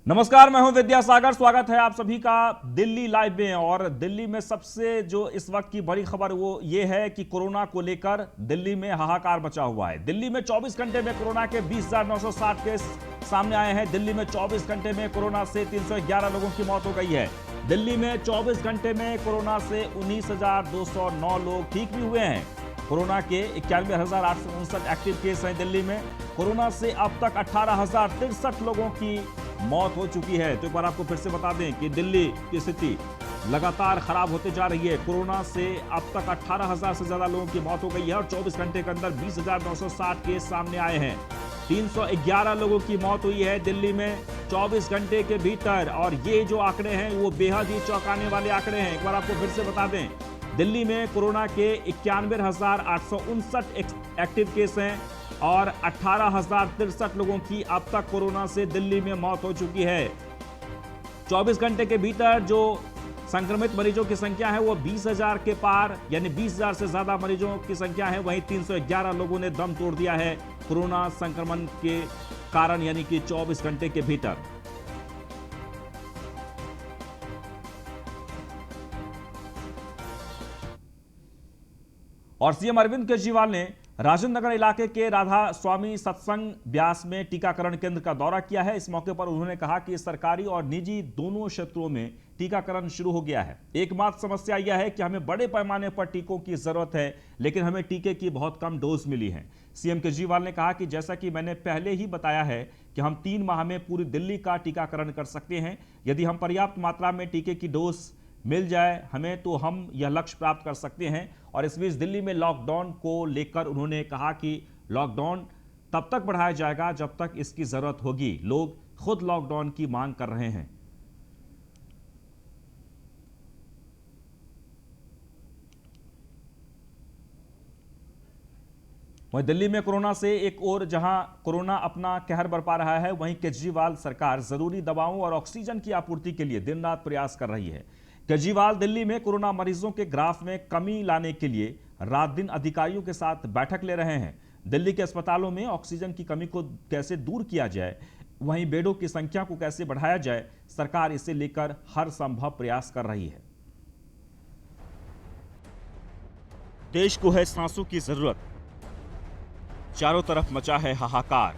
नमस्कार, मैं हूं विद्यासागर। स्वागत है आप सभी का दिल्ली लाइव में। और दिल्ली में सबसे जो इस वक्त की बड़ी खबर वो ये है कि कोरोना को लेकर दिल्ली में हाहाकार मचा हुआ है। दिल्ली में 24 घंटे में कोरोना के 20,960 केस सामने आए हैं। दिल्ली में 24 घंटे में कोरोना से 311 लोगों की मौत हो गई है। दिल्ली में 24 घंटे में कोरोना से 19,209 लोग ठीक भी हुए हैं। कोरोना के 91,859 एक्टिव केस हैं दिल्ली में। कोरोना से अब तक 18,063 लोगों की मौत हो चुकी है। तो एक बार आपको फिर से बता दें कि दिल्ली की स्थिति लगातार खराब होते जा रही है। कोरोना से अब तक 18,000 से ज्यादा लोगों की मौत हो गई है और 24 घंटे के अंदर 20,960 केस सामने आए हैं। 311 लोगों की मौत हुई है दिल्ली में 24 घंटे के भीतर। और ये जो आंकड़े हैं वो बेहद ही चौंकाने वाले आंकड़े हैं। एक बार आपको फिर से बता दें, दिल्ली में कोरोना के 91,859 एक्टिव केस हैं और 18,063 लोगों की अब तक कोरोना से दिल्ली में मौत हो चुकी है। 24 घंटे के भीतर जो संक्रमित मरीजों की संख्या है वो 20,000 के पार, यानी 20,000 से ज्यादा मरीजों की संख्या है। वहीं 311 लोगों ने दम तोड़ दिया है कोरोना संक्रमण के कारण, यानी कि 24 घंटे के भीतर। और सीएम अरविंद केजरीवाल ने राजेंद्र नगर इलाके के राधा स्वामी सत्संग ब्यास में टीकाकरण केंद्र का दौरा किया है। इस मौके पर उन्होंने कहा कि सरकारी और निजी दोनों क्षेत्रों में टीकाकरण शुरू हो गया है। एकमात्र समस्या यह है कि हमें बड़े पैमाने पर टीकों की जरूरत है, लेकिन हमें टीके की बहुत कम डोज मिली है। सीएम केजरीवाल ने कहा कि जैसा कि मैंने पहले ही बताया है कि हम 3 माह में पूरी दिल्ली का टीकाकरण कर सकते हैं। यदि हम पर्याप्त मात्रा में टीके की डोज मिल जाए हमें, तो हम यह लक्ष्य प्राप्त कर सकते हैं। और इस बीच दिल्ली में लॉकडाउन को लेकर उन्होंने कहा कि लॉकडाउन तब तक बढ़ाया जाएगा जब तक इसकी जरूरत होगी। लोग खुद लॉकडाउन की मांग कर रहे हैं। वहीं दिल्ली में कोरोना से एक और जहां कोरोना अपना कहर बरपा रहा है, वहीं केजरीवाल सरकार जरूरी दवाओं और ऑक्सीजन की आपूर्ति के लिए दिन रात प्रयास कर रही है। केजरीवाल दिल्ली में कोरोना मरीजों के ग्राफ में कमी लाने के लिए रात दिन अधिकारियों के साथ बैठक ले रहे हैं। दिल्ली के अस्पतालों में ऑक्सीजन की कमी को कैसे दूर किया जाए, वहीं बेडों की संख्या को कैसे बढ़ाया जाए, सरकार इसे लेकर हर संभव प्रयास कर रही है। देश को है सांसों की जरूरत, चारों तरफ मचा है हाहाकार।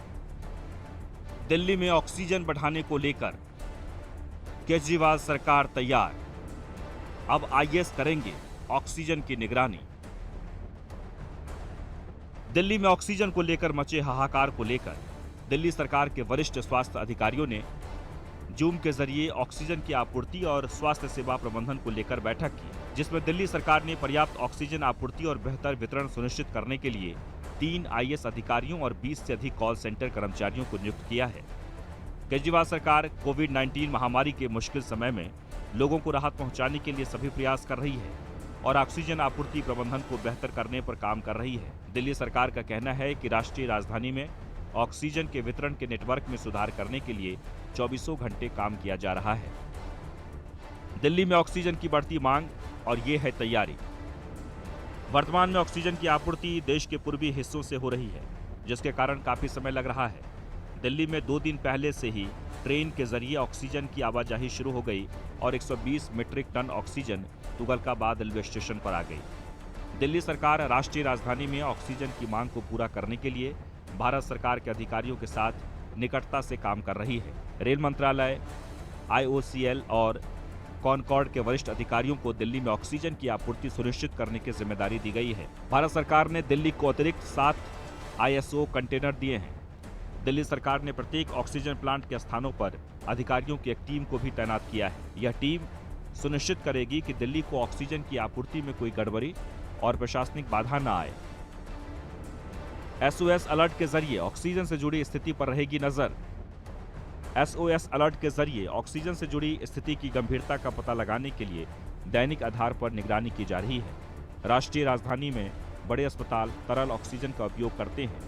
दिल्ली में ऑक्सीजन बढ़ाने को लेकर केजरीवाल सरकार तैयार। अब आईएएस करेंगे ऑक्सीजन की निगरानी। दिल्ली में ऑक्सीजन को लेकर मचे हाहाकार को लेकर दिल्ली सरकार के वरिष्ठ स्वास्थ्य अधिकारियों ने जूम के जरिए ऑक्सीजन की आपूर्ति और स्वास्थ्य सेवा प्रबंधन को लेकर बैठक की, जिसमें दिल्ली सरकार ने पर्याप्त ऑक्सीजन आपूर्ति और बेहतर वितरण सुनिश्चित करने के लिए 3 आईएएस अधिकारियों और 20 से अधिक कॉल सेंटर कर्मचारियों को नियुक्त किया है। केजरीवाल सरकार कोविड-19 महामारी के मुश्किल समय में लोगों को राहत पहुंचाने के लिए सभी प्रयास कर रही है और ऑक्सीजन आपूर्ति प्रबंधन को बेहतर करने पर काम कर रही है। दिल्ली सरकार का कहना है कि राष्ट्रीय राजधानी में ऑक्सीजन के वितरण के नेटवर्क में सुधार करने के लिए 24 घंटे काम किया जा रहा है। दिल्ली में ऑक्सीजन की बढ़ती मांग और ये है तैयारी। वर्तमान में ऑक्सीजन की आपूर्ति देश के पूर्वी हिस्सों से हो रही है, जिसके कारण काफी समय लग रहा है। दिल्ली में 2 दिन पहले से ही ट्रेन के जरिए ऑक्सीजन की आवाजाही शुरू हो गई और 120 metric ton oxygen Tughlakabad railway station पर आ गई। दिल्ली सरकार राष्ट्रीय राजधानी में ऑक्सीजन की मांग को पूरा करने के लिए भारत सरकार के अधिकारियों के साथ निकटता से काम कर रही है। रेल मंत्रालय, आईओसीएल और कॉनकॉर्ड के वरिष्ठ अधिकारियों को दिल्ली में ऑक्सीजन की आपूर्ति सुनिश्चित करने की जिम्मेदारी दी गई है। भारत सरकार ने दिल्ली को अतिरिक्त 7 आईएसओ कंटेनर दिए हैं। दिल्ली सरकार ने प्रत्येक ऑक्सीजन प्लांट के स्थानों पर अधिकारियों की एक टीम को भी तैनात किया है। यह टीम सुनिश्चित करेगी कि दिल्ली को ऑक्सीजन की आपूर्ति में कोई गड़बड़ी और प्रशासनिक बाधा न आए। एसओएस अलर्ट के जरिए ऑक्सीजन से जुड़ी स्थिति पर रहेगी नजर। एसओएस अलर्ट के जरिए ऑक्सीजन से जुड़ी स्थिति की गंभीरता का पता लगाने के लिए दैनिक आधार पर निगरानी की जा रही है। राष्ट्रीय राजधानी में बड़े अस्पताल तरल ऑक्सीजन का उपयोग करते हैं,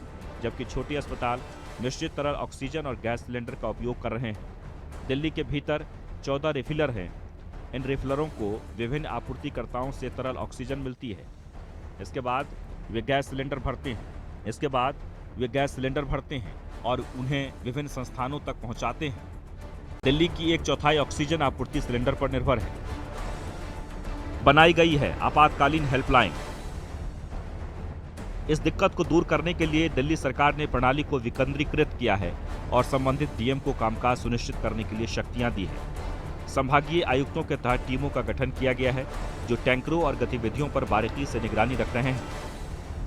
जबकि छोटे अस्पताल निश्चित तरल ऑक्सीजन और गैस सिलेंडर का उपयोग कर रहे हैं। दिल्ली के भीतर 14 रिफिलर हैं। इन रिफिलरों को विभिन्न आपूर्तिकर्ताओं से तरल ऑक्सीजन मिलती है। इसके बाद वे गैस सिलेंडर भरते हैं और उन्हें विभिन्न संस्थानों तक पहुंचाते हैं। दिल्ली की 1/4 ऑक्सीजन आपूर्ति सिलेंडर पर निर्भर है। बनाई गई है आपातकालीन हेल्पलाइन। इस दिक्कत को दूर करने के लिए दिल्ली सरकार ने प्रणाली को विकेंद्रीकृत किया है और संबंधित डीएम को कामकाज सुनिश्चित करने के लिए शक्तियां दी है। संभागीय आयुक्तों के तहत टीमों का गठन किया गया है जो टैंकरों और गतिविधियों पर बारीकी से निगरानी रख रहे हैं।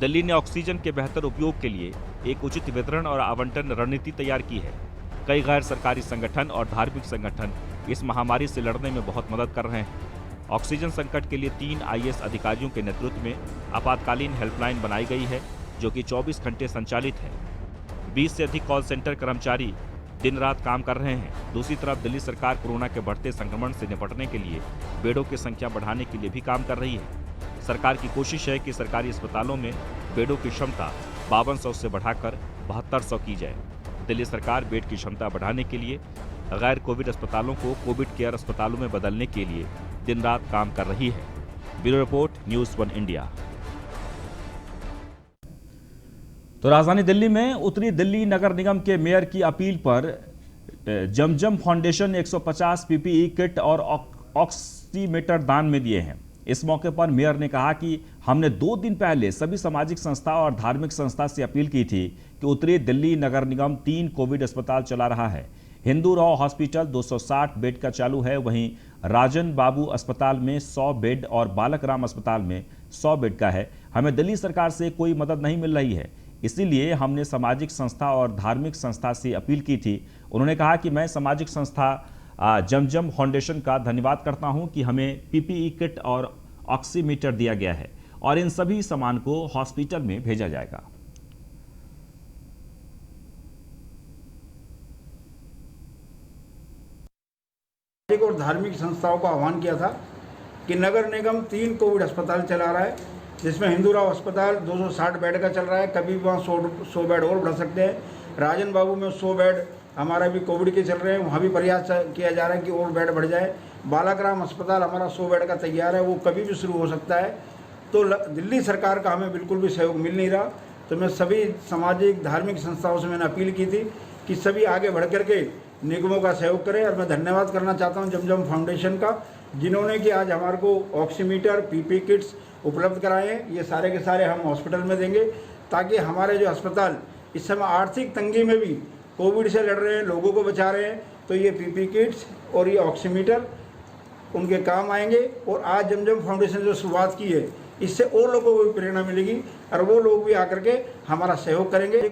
दिल्ली ने ऑक्सीजन के बेहतर उपयोग के लिए एक उचित वितरण और आवंटन रणनीति तैयार की है। कई गैर सरकारी संगठन और धार्मिक संगठन इस महामारी से लड़ने में बहुत मदद कर रहे हैं। ऑक्सीजन संकट के लिए 3 आईएएस अधिकारियों के नेतृत्व में आपातकालीन हेल्पलाइन बनाई गई है जो कि 24 घंटे संचालित है। 20 से अधिक कॉल सेंटर कर्मचारी दिन रात काम कर रहे हैं। दूसरी तरफ दिल्ली सरकार कोरोना के बढ़ते संक्रमण से निपटने के लिए बेडों की संख्या बढ़ाने के लिए भी काम कर रही है। सरकार की कोशिश है कि सरकारी अस्पतालों में बेडों की क्षमता 5200 से बढ़ाकर 7200 की जाए। दिल्ली सरकार बेड की क्षमता बढ़ाने के लिए गैर कोविड अस्पतालों को कोविड केयर अस्पतालों में बदलने के लिए दिन रात काम कर रही है। Bureau report, news 1 India. तो राजधानी दिल्ली में उत्तरी दिल्ली नगर निगम के मेयर की अपील पर जमजम फाउंडेशन ने 150 पीपीई किट और ऑक्सीमीटर दान में दिए हैं। इस मौके पर मेयर ने कहा कि हमने 2 दिन पहले सभी सामाजिक संस्था और धार्मिक संस्था से अपील की थी कि उत्तरी दिल्ली नगर निगम 3 कोविड अस्पताल चला रहा है। हिंदू राव हॉस्पिटल 260 बेड का चालू है, वहीं राजन बाबू अस्पताल में 100 बेड और बालक राम अस्पताल में 100 बेड का है। हमें दिल्ली सरकार से कोई मदद नहीं मिल रही है, इसीलिए हमने सामाजिक संस्था और धार्मिक संस्था से अपील की थी। उन्होंने कहा कि मैं सामाजिक संस्था जमजम फाउंडेशन का धन्यवाद करता हूं कि हमें पीपीई किट और ऑक्सीमीटर दिया गया है और इन सभी सामान को हॉस्पिटल में भेजा जाएगा। और धार्मिक संस्थाओं को आह्वान किया था कि नगर निगम 3 कोविड अस्पताल चला रहा है, जिसमें हिंदू राव अस्पताल 260 बेड का चल रहा है, कभी भी वहाँ 100 बेड और बढ़ा सकते हैं। राजन बाबू में 100 बेड हमारा भी कोविड के चल रहे हैं, वहाँ भी प्रयास किया जा रहा है कि और बेड बढ़ जाए। बालाग्राम अस्पताल हमारा 100 बेड का तैयार है, वो कभी भी शुरू हो सकता है। तो दिल्ली सरकार का हमें बिल्कुल भी सहयोग मिल नहीं रहा। तो मैं सभी सामाजिक धार्मिक संस्थाओं से मैंने अपील की थी कि सभी आगे बढ़ करके निगमों का सहयोग करें। और मैं धन्यवाद करना चाहता हूं जमजम फाउंडेशन का, जिन्होंने कि आज हमारे को ऑक्सीमीटर, पीपी किट्स उपलब्ध कराए हैं। ये सारे के सारे हम हॉस्पिटल में देंगे ताकि हमारे जो अस्पताल इस समय आर्थिक तंगी में भी कोविड से लड़ रहे हैं, लोगों को बचा रहे हैं, तो ये पीपी किट्स और ये ऑक्सीमीटर उनके काम आएंगे। और आज जमजम फाउंडेशन जो शुरुआत की है, इससे और लोगों को भी प्रेरणा मिलेगी और वो लोग भी आकर के हमारा सहयोग करेंगे।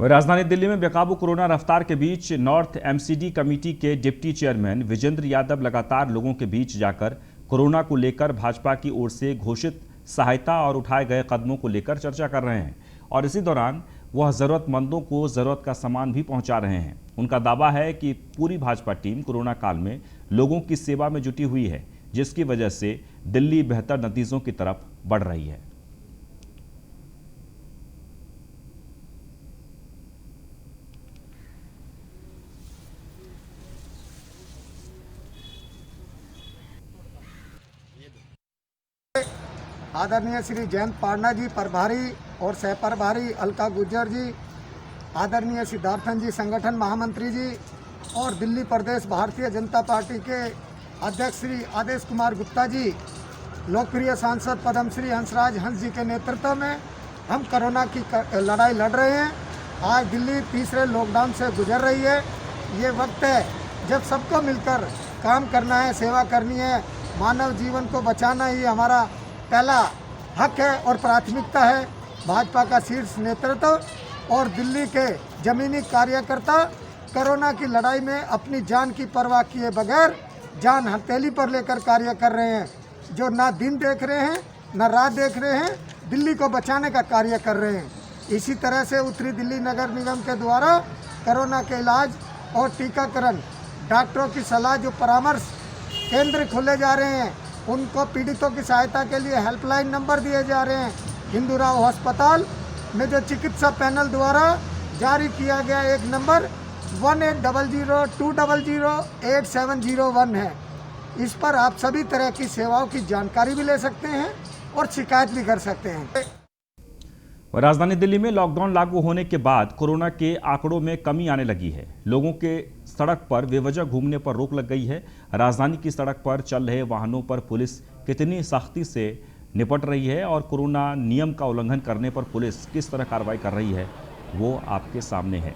राजधानी दिल्ली में बेकाबू कोरोना रफ्तार के बीच नॉर्थ एमसीडी कमेटी के डिप्टी चेयरमैन विजेंद्र यादव लगातार लोगों के बीच जाकर कोरोना को लेकर भाजपा की ओर से घोषित सहायता और उठाए गए कदमों को लेकर चर्चा कर रहे हैं और इसी दौरान वह जरूरतमंदों को जरूरत का सामान भी पहुंचा रहे हैं। उनका दावा है कि पूरी भाजपा टीम कोरोना काल में लोगों की सेवा में जुटी हुई है, जिसकी वजह से दिल्ली बेहतर नतीजों की तरफ बढ़ रही है। आदरणीय श्री जयंत पारना जी प्रभारी और सह प्रभारी अलका गुर्जर जी, आदरणीय सिद्धार्थन जी संगठन महामंत्री जी और दिल्ली प्रदेश भारतीय जनता पार्टी के अध्यक्ष श्री आदेश कुमार गुप्ता जी, लोकप्रिय सांसद पद्मश्री हंसराज हंस जी के नेतृत्व में हम कोरोना की लड़ाई लड़ रहे हैं। आज दिल्ली तीसरे लॉकडाउन से गुजर रही है। ये वक्त है जब सबको मिलकर काम करना है, सेवा करनी है। मानव जीवन को बचाना ही हमारा पहला हक है और प्राथमिकता है। भाजपा का शीर्ष नेतृत्व और दिल्ली के जमीनी कार्यकर्ता कोरोना की लड़ाई में अपनी जान की परवाह किए बगैर जान हथेली पर लेकर कार्य कर रहे हैं, जो ना दिन देख रहे हैं ना रात देख रहे हैं, दिल्ली को बचाने का कार्य कर रहे हैं। इसी तरह से उत्तरी दिल्ली नगर निगम के द्वारा कोरोना के इलाज और टीकाकरण, डॉक्टरों की सलाह, जो परामर्श केंद्र खोले जा रहे हैं, उनको पीड़ितों की सहायता के लिए हेल्पलाइन नंबर दिए जा रहे हैं। हिंदू राव अस्पताल में जो चिकित्सा पैनल द्वारा जारी किया गया एक नंबर 1800-200-8701 है। इस पर आप सभी तरह की सेवाओं की जानकारी भी ले सकते हैं और शिकायत भी कर सकते हैं। राजधानी दिल्ली में लॉकडाउन लागू होने के बाद कोरोना के आंकड़ों में कमी आने लगी है। लोगों के सड़क पर बेवजह घूमने पर रोक लग गई है। राजधानी की सड़क पर चल रहे वाहनों पर पुलिस कितनी सख्ती से निपट रही है और कोरोना नियम का उल्लंघन करने पर पुलिस किस तरह कार्रवाई कर रही है, वो आपके सामने है।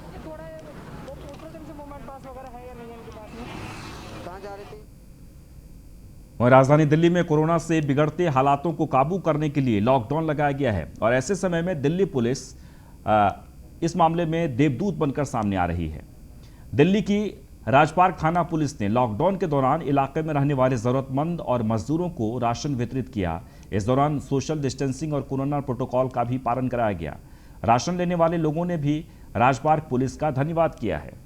वहीं राजधानी दिल्ली में कोरोना से बिगड़ते हालातों को काबू करने के लिए लॉकडाउन लगाया गया है और ऐसे समय में दिल्ली पुलिस इस मामले में देवदूत बनकर सामने आ रही है। दिल्ली की राजपार्क थाना पुलिस ने लॉकडाउन के दौरान इलाके में रहने वाले जरूरतमंद और मजदूरों को राशन वितरित किया। इस दौरान सोशल डिस्टेंसिंग और कोरोना प्रोटोकॉल का भी पालन कराया गया। राशन लेने वाले लोगों ने भी राजपार्क पुलिस का धन्यवाद किया है।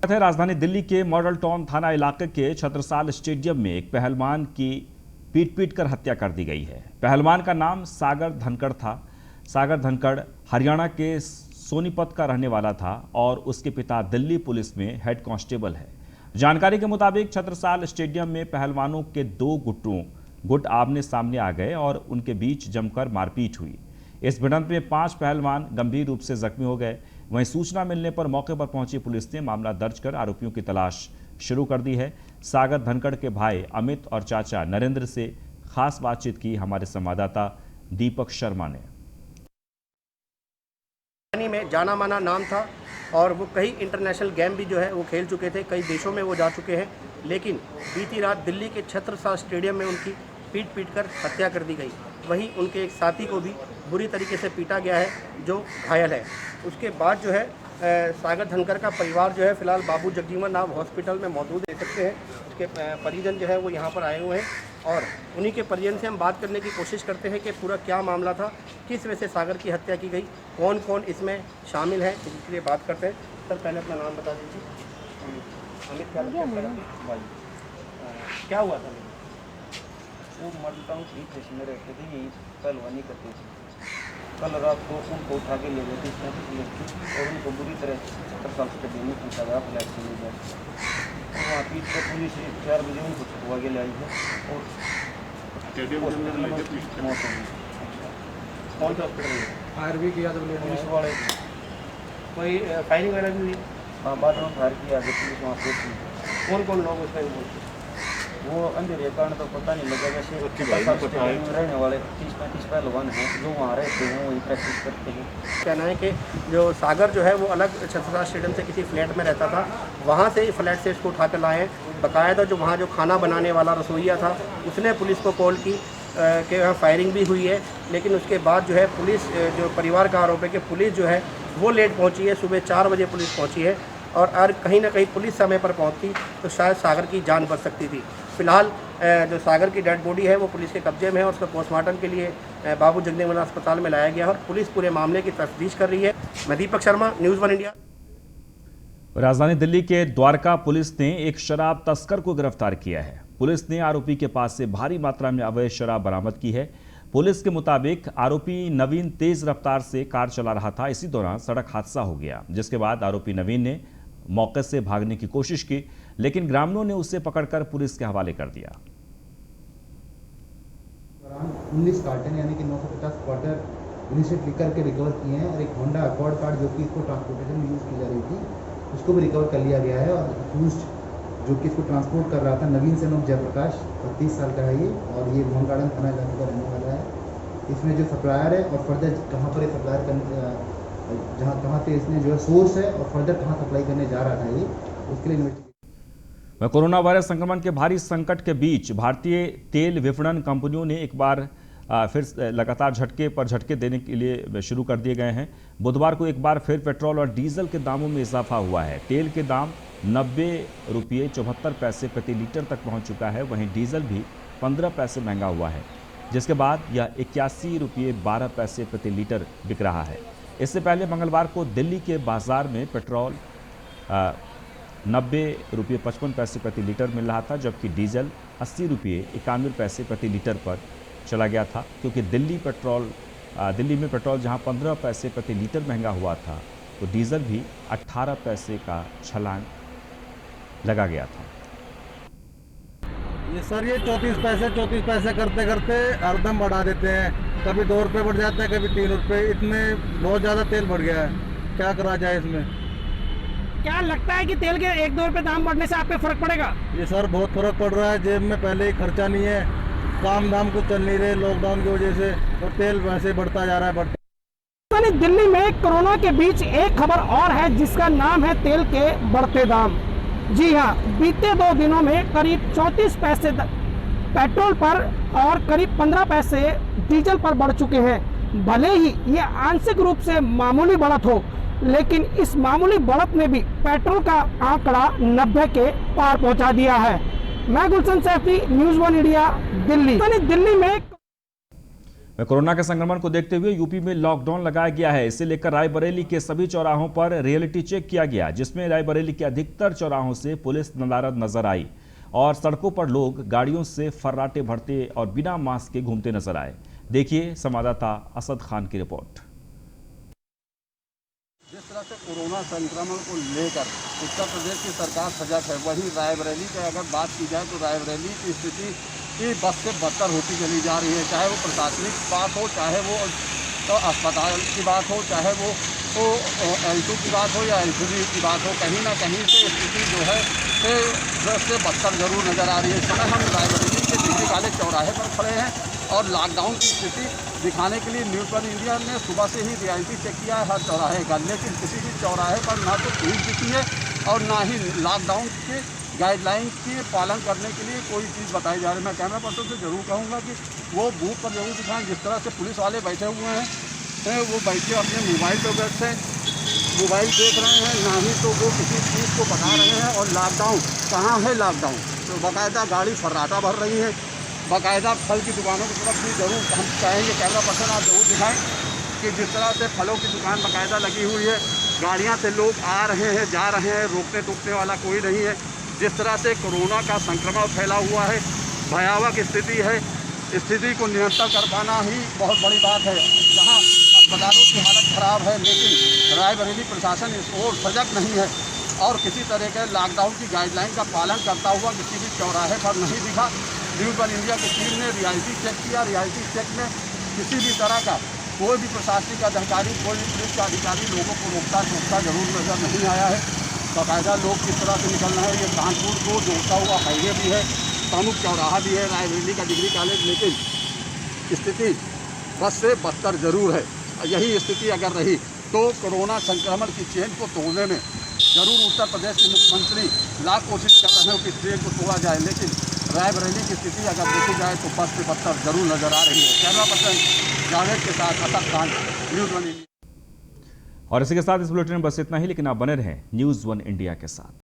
राजधानी दिल्ली के मॉडल टाउन थाना इलाके के छत्रसाल स्टेडियम में एक पहलवान की पीट कर हत्या कर दी गई है। पहलवान का नाम सागर धनखड़ था। सागर धनखड़ हरियाणा के सोनीपत का रहने वाला था और उसके पिता दिल्ली पुलिस में हेड कांस्टेबल है। जानकारी के मुताबिक छत्रसाल स्टेडियम में पहलवानों के दो गुट आमने सामने आ गए और उनके बीच जमकर मारपीट हुई। इस भिड़ंत में 5 पहलवान गंभीर रूप से जख्मी हो गए। वहीं सूचना मिलने पर मौके पर पहुंची पुलिस ने मामला दर्ज कर आरोपियों की तलाश शुरू कर दी है। सागर धनखड़ के भाई अमित और चाचा नरेंद्र से खास बातचीत की हमारे संवाददाता दीपक शर्मा ने। में जाना माना नाम था और वो कई इंटरनेशनल गेम भी जो है वो खेल चुके थे, कई देशों में वो जा चुके हैं। लेकिन बीती रात दिल्ली के छत्रसाल स्टेडियम में उनकी पीट कर हत्या कर दी गई। वहीं उनके एक साथी को भी बुरी तरीके से पीटा गया है जो घायल है। उसके बाद जो है सागर धनखड़ का परिवार जो है फिलहाल बाबू जगजीवन राम हॉस्पिटल में मौजूद देख सकते हैं। उसके परिजन जो है वो यहाँ पर आए हुए हैं और उन्हीं के परिजन से हम बात करने की कोशिश करते हैं कि पूरा क्या मामला था, किस वजह से सागर की हत्या की गई, कौन कौन इसमें शामिल है, इसके लिए बात करते हैं। सर पहले अपना नाम बता दीजिए। अमित क्या हुआ था? वो मॉडल टाउन पुलिस स्टेशन में रहते थे, यही पहलवानी करते थे। कल रात को उनको उठा के ले गए थे और उनको बुरी तरह 70 साल से देने पहुँचा गया फ्लैट से ले जाए। वहाँ पीट कर पुलिस 4 बजे उनको छुपवा के ले आई है और मौत हो गई। कौन सा हॉस्पिटल है? आरवी किया तो पुलिस वाले कोई फायरिंग वगैरह भी हुई? हाँ, बाद में फायर किया जब पुलिस वहाँ पे। कौन कौन लोग उसमें बोलते? वो अंधेरे कारण तो पता नहीं लगा। जैसे रहने वाले 30-35 पहलवान हैं जो वहाँ रहते हैं, वहीं प्रैक्टिस करते हैं। कहना है कि जो सागर जो है वो अलग छत्रसाल स्टेडियम से किसी फ्लैट में रहता था, वहाँ से फ्लैट से इसको उठा कर लाए हैं। बाकायदा जो वहाँ जो खाना बनाने वाला रसोइया था उसने पुलिस को कॉल की कि वहाँ फायरिंग भी हुई है। लेकिन उसके बाद जो है पुलिस, जो परिवार का आरोप है कि पुलिस जो है वो लेट पहुँची है। सुबह 4 बजे पुलिस पहुँची है और कहीं ना कहीं पुलिस समय पर पहुँचती तो शायद सागर की जान बच सकती थी। फिलहाल जो सागर की डेड बॉडी है वो पुलिस के कब्जे में है और उसका पोस्टमार्टम के लिए बाबू जगजीवन अस्पताल में लाया गया और पुलिस पूरे मामले की तफ्तीश कर रही है। मैं दीपक शर्मा, न्यूज़ 1 इंडिया। राजधानी दिल्ली के द्वारका पुलिस ने एक शराब तस्कर को गिरफ्तार किया है। पुलिस ने आरोपी के पास से भारी मात्रा में अवैध शराब बरामद की है। पुलिस के मुताबिक आरोपी नवीन तेज रफ्तार से कार चला रहा था। इसी दौरान सड़क हादसा हो गया, जिसके बाद आरोपी नवीन ने मौके से भागने की कोशिश की, लेकिन ग्रामीणों ने उसे पकड़कर पुलिस के हवाले कर दिया। 19 कार्टन यानी कि 950 क्वार्टर इनिशिएट लिकर के रिकवर किए हैं और एक होंडा अकॉर्ड कार जो कि इसको ट्रांसपोर्टेशन में यूज़ की जा रही थी उसको भी रिकवर कर लिया गया है। और अक्यूज्ड जो कि इसको ट्रांसपोर्ट कर रहा था नवीन सन ऑफ जयप्रकाश 32 साल का है ये, और ये मोहन गार्डन थाना इलाके का रहने वाला है। इसमें जो सप्लायर है और फर्दर कहाँ पर सप्लायर करने कहाँ पे इसने जो है सोर्स है और फर्दर कहाँ सप्लाई करने जा रहा था ये, उसके लिए इन्वेस्टिगेशन। कोरोना वायरस संक्रमण के भारी संकट के बीच भारतीय तेल विपणन कंपनियों ने एक बार फिर लगातार झटके पर झटके देने के लिए शुरू कर दिए गए हैं। बुधवार को एक बार फिर पेट्रोल और डीजल के दामों में इजाफा हुआ है। तेल के दाम 90 रुपये 74 पैसे प्रति लीटर तक पहुंच चुका है। वहीं डीजल भी 15 पैसे महंगा हुआ है, जिसके बाद यह 81 रुपये 12 पैसे प्रति लीटर बिक रहा है। इससे पहले मंगलवार को दिल्ली के बाजार में पेट्रोल 90 रुपये 55 पैसे प्रति लीटर मिल रहा था, जबकि डीजल 80 रुपये 91 पैसे प्रति लीटर पर चला गया था, क्योंकि दिल्ली में पेट्रोल जहां 15 पैसे प्रति लीटर महंगा हुआ था, तो डीजल भी 18 पैसे का छलांग लगा गया था। ये सर ये 34 पैसे करते करते हरदम बढ़ा देते हैं। कभी 2 रुपये बढ़ जाता है, कभी 3 रुपये। इतने बहुत ज़्यादा तेल बढ़ गया है, क्या करा जाए इसमें। क्या लगता है कि तेल के 1-2 रुपए दाम बढ़ने से आप पे फर्क पड़ेगा? ये सर बहुत फर्क पड़ रहा है, जेब में पहले ही खर्चा नहीं है, काम धाम कुछ चल नहीं रहे लॉकडाउन की वजह से, और तेल वैसे बढ़ता जा रहा है। राजधानी दिल्ली में कोरोना के बीच एक खबर और है जिसका नाम है तेल के बढ़ते दाम। जी हाँ, बीते 2 दिनों में करीब 34 पैसे पेट्रोल पर और करीब 15 पैसे डीजल पर बढ़ चुके हैं। भले ही ये आंशिक रूप से मामूली बढ़त हो, लेकिन इस मामूली बढ़त ने भी पेट्रोल का आंकड़ा 90 के पार पहुंचा दिया है। मैं गुलशन सैफी, न्यूज़ 1 इंडिया, दिल्ली में कोरोना के संक्रमण को देखते हुए यूपी में लॉकडाउन लगाया गया है। इसे लेकर रायबरेली के सभी चौराहों पर रियलिटी चेक किया गया, जिसमें रायबरेली के अधिकतर चौराहों से पुलिस नदारद नजर आई और सड़कों पर लोग गाड़ियों से फर्राटे भरते और बिना मास्क के घूमते नजर आए। देखिए संवाददाता असद खान की रिपोर्ट। जिस तरह से कोरोना संक्रमण को लेकर उत्तर प्रदेश की सरकार सजग है, वहीं रायबरेली की अगर बात की जाए तो रायबरेली की स्थिति बद से बदतर होती चली जा रही है। चाहे वो प्रशासनिक बात हो, चाहे वो तो अस्पताल की बात हो, चाहे वो L2 की बात हो या L3 की बात हो, कहीं ना कहीं से स्थिति जो है से बदतर जरूर नज़र आ रही है। इस समय हम रायबरेली के डिग्री कॉलेज चौराहे पर खड़े हैं और लॉकडाउन की स्थिति दिखाने के लिए न्यूज़ 1 इंडिया ने सुबह से ही रियलिटी चेक किया है हर चौराहे का, लेकिन किसी भी चौराहे पर ना तो भीड़ दिखी है और ना ही लॉकडाउन के गाइडलाइन के पालन करने के लिए कोई चीज़ बताई जा रही है। मैं कैमरा पर्सन से ज़रूर कहूँगा कि वो बूथ पर जरूर दिखाएं। जिस तरह से पुलिस वाले बैठे हुए हैं, वो बैठे अपने मोबाइल पर बैठे मोबाइल देख रहे हैं, ना ही तो वो किसी चीज़ को बता रहे हैं। और लॉकडाउन कहाँ है? लॉकडाउन तो बाकायदा गाड़ी फर्राटा भर रही है। बाकायदा फल की दुकानों की तरफ भी जरूर हम चाहेंगे कैमरा पर्सन आप जरूर दिखाएं कि जिस तरह से फलों की दुकान बाकायदा लगी हुई है, गाड़ियाँ से लोग आ रहे हैं, जा रहे हैं, रोकने टोकने वाला कोई नहीं है। जिस तरह से कोरोना का संक्रमण फैला हुआ है, भयावह स्थिति है, स्थिति को नियंत्रण कर पाना ही बहुत बड़ी बात है। जहाँ अस्पतालों की हालत ख़राब है, लेकिन रायबरेली प्रशासन इस ओर सजग नहीं है और किसी तरह के लॉकडाउन की गाइडलाइन का पालन करता हुआ किसी भी चौराहे पर नहीं दिखा। न्यूज़ 1 इंडिया की टीम ने रियलिटी चेक किया। रियलिटी चेक में किसी भी तरह का कोई भी प्रशासनिक अधिकारी, कोई भी पुलिस का अधिकारी लोगों को रोकता टोकता जरूर नजर नहीं आया है। बाकायदा लोग किस तरह से निकल रहे हैं। ये कानपुर को जोड़ता हुआ हाईवे भी है, प्रमुख चौराहा भी है रायबरेली का डिग्री कॉलेज, लेकिन स्थिति बस से बदतर जरूर है। यही स्थिति अगर रही तो कोरोना संक्रमण की चेन को तोड़ने में जरूर उत्तर प्रदेश के मुख्यमंत्री लाख कोशिश कर रहे हो कि चेन को तोड़ा जाए, लेकिन रायबरेली की स्थिति अगर देखी जाए तो बस से बदतर जरूर नजर आ रही है। कैमरा पर्सन जावेद के साथ असद खान, न्यूज़ 1 इंडिया। और इसी के साथ इस बुलेटिन में बस इतना ही, लेकिन आप बने रहें न्यूज़ 1 इंडिया के साथ।